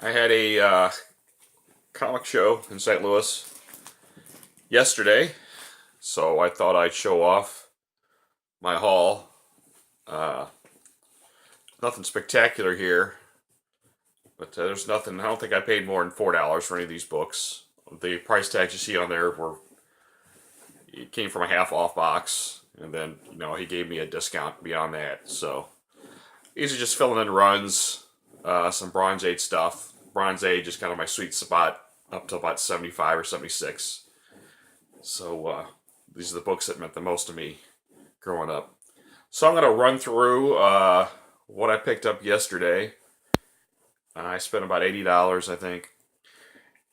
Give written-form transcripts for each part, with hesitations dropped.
I had a comic show in St. Louis yesterday, so I thought I'd show off my haul. Uh, Nothing spectacular here, but there's nothing. I don't think I paid more than $4 for any of these books. The price tags you see on there it came from a half off box, and then he gave me a discount beyond that. So these are just filling in runs, some Bronze Age stuff. Bronze Age is kind of my sweet spot up to about 75 or 76. So these are the books that meant the most to me growing up. So I'm going to run through what I picked up yesterday. I spent about $80, I think.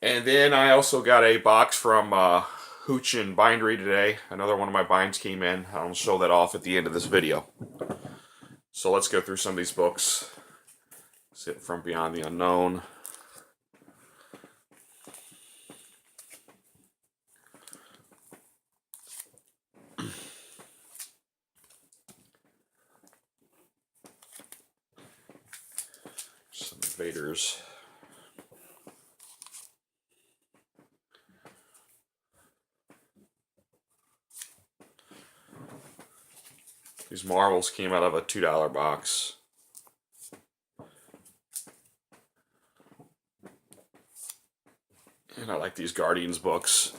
And then I also got a box from Houchen Bindery today. Another one of my binds came in. I'll show that off at the end of this video. So let's go through some of these books. Sit from Beyond the Unknown. Some Invaders. These Marvels came out of a $2 box. And I like these Guardians books.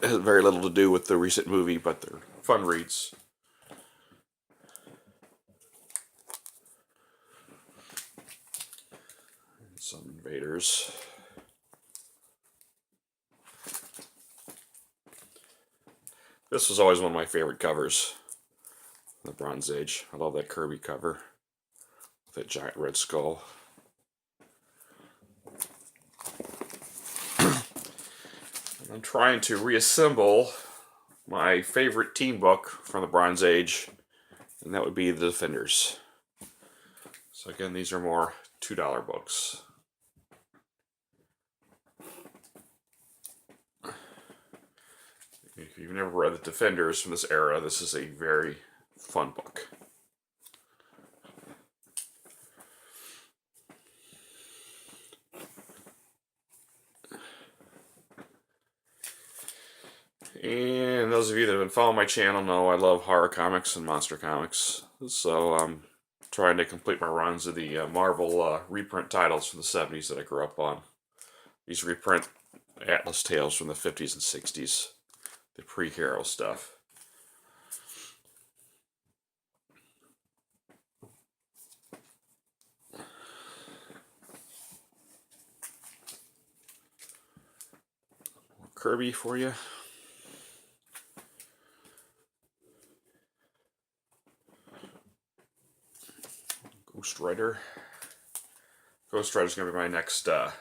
It has very little to do with the recent movie, but they're fun reads. Some Invaders. This was always one of my favorite covers. The Bronze Age. I love that Kirby cover. With that giant red skull. I'm trying to reassemble my favorite team book from the Bronze Age, and that would be the Defenders. So again, these are more $2 books. If you've never read the Defenders from this era, this is a very fun book. And those of you that have been following my channel know I love horror comics and monster comics. So I'm trying to complete my runs of the Marvel reprint titles from the 70s that I grew up on. These reprint Atlas tales from the 50s and 60s. The pre-hero stuff. Kirby for you. Ghost Rider. Ghost Rider is going to be my next, I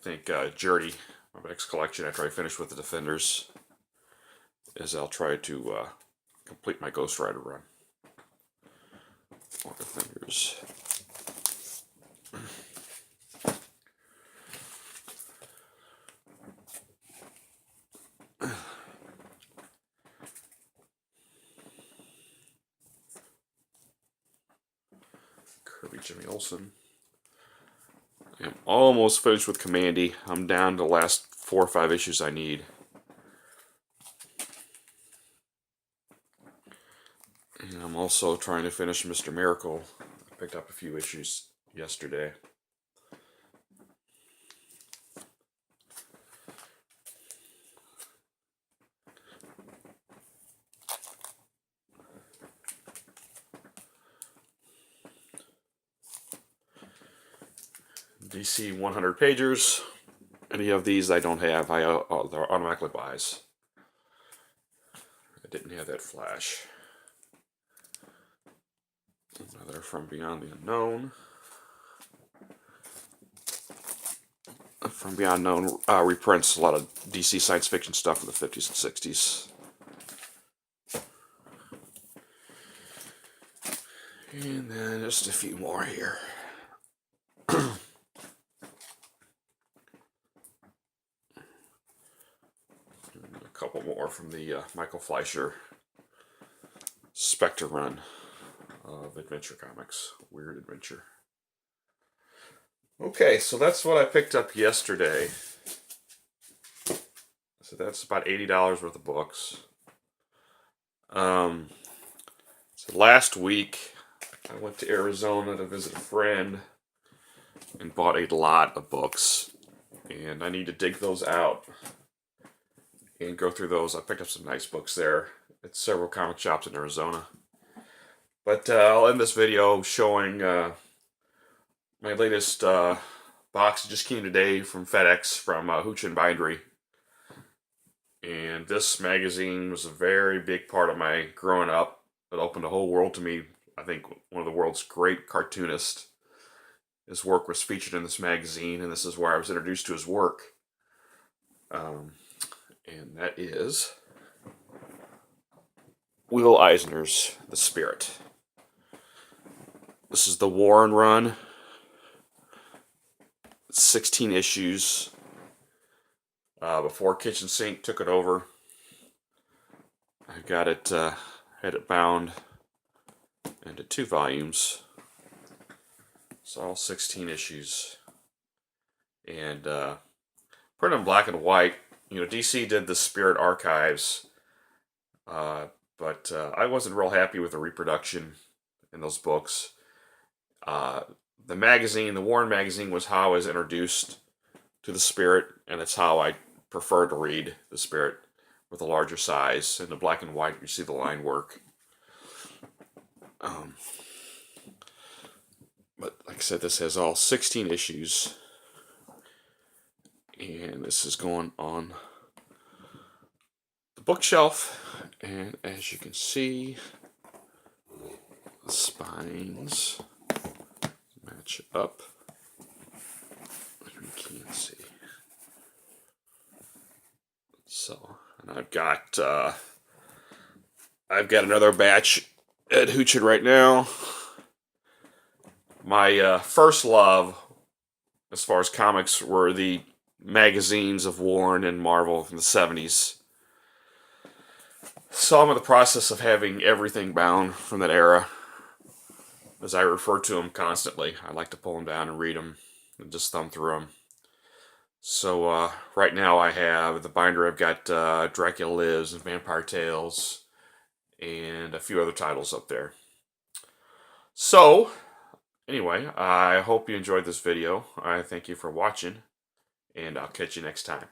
think, journey. My next collection after I finish with the Defenders is I'll try to complete my Ghost Rider run. More Defenders. Kirby Jimmy Olsen. I'm almost finished with Commandy. I'm down to the last 4 or 5 issues I need. And I'm also trying to finish Mr. Miracle. I picked up a few issues yesterday. DC 100 pagers. Any of these I don't have. They're automatically buys. I didn't have that Flash. Another From Beyond the Unknown. From Beyond Unknown reprints a lot of DC science fiction stuff from the 50s and 60s. And then just a few more here. A couple more from the Michael Fleischer Spectre run of Adventure Comics. Weird Adventure. Okay, so that's what I picked up yesterday. So that's about $80 worth of books. So last week I went to Arizona to visit a friend and bought a lot of books, and I need to dig those out and go through those. I picked up some nice books there at several comic shops in Arizona. But I'll end this video showing my latest box. It just came today from FedEx from Houchen Bindery. And this magazine was a very big part of my growing up. It opened a whole world to me. I think one of the world's great cartoonists. His work was featured in this magazine, and this is where I was introduced to his work. And that is Will Eisner's The Spirit. This is the Warren run. 16 issues. Before Kitchen Sink took it over. I got it, had it bound into 2 volumes. It's all 16 issues. And put it in black and white. You know, DC did the Spirit Archives, but I wasn't real happy with the reproduction in those books. The magazine, the Warren magazine, was how I was introduced to the Spirit, and it's how I prefer to read the Spirit, with a larger size. In the black and white, you see the line work. But like I said, this has all 16 issues, and this is going on the bookshelf. And as you can see, the spines match up, as we can see. So, and I've got another batch at Houchen right now. My first love, as far as comics, were the magazines of Warren and Marvel from the 70s. So I'm in the process of having everything bound from that era, as I refer to them constantly. I like to pull them down and read them and just thumb through them. So right now I have the binder. I've got Dracula Lives and Vampire Tales and a few other titles up there. So anyway, I hope you enjoyed this video. I thank you for watching, and I'll catch you next time.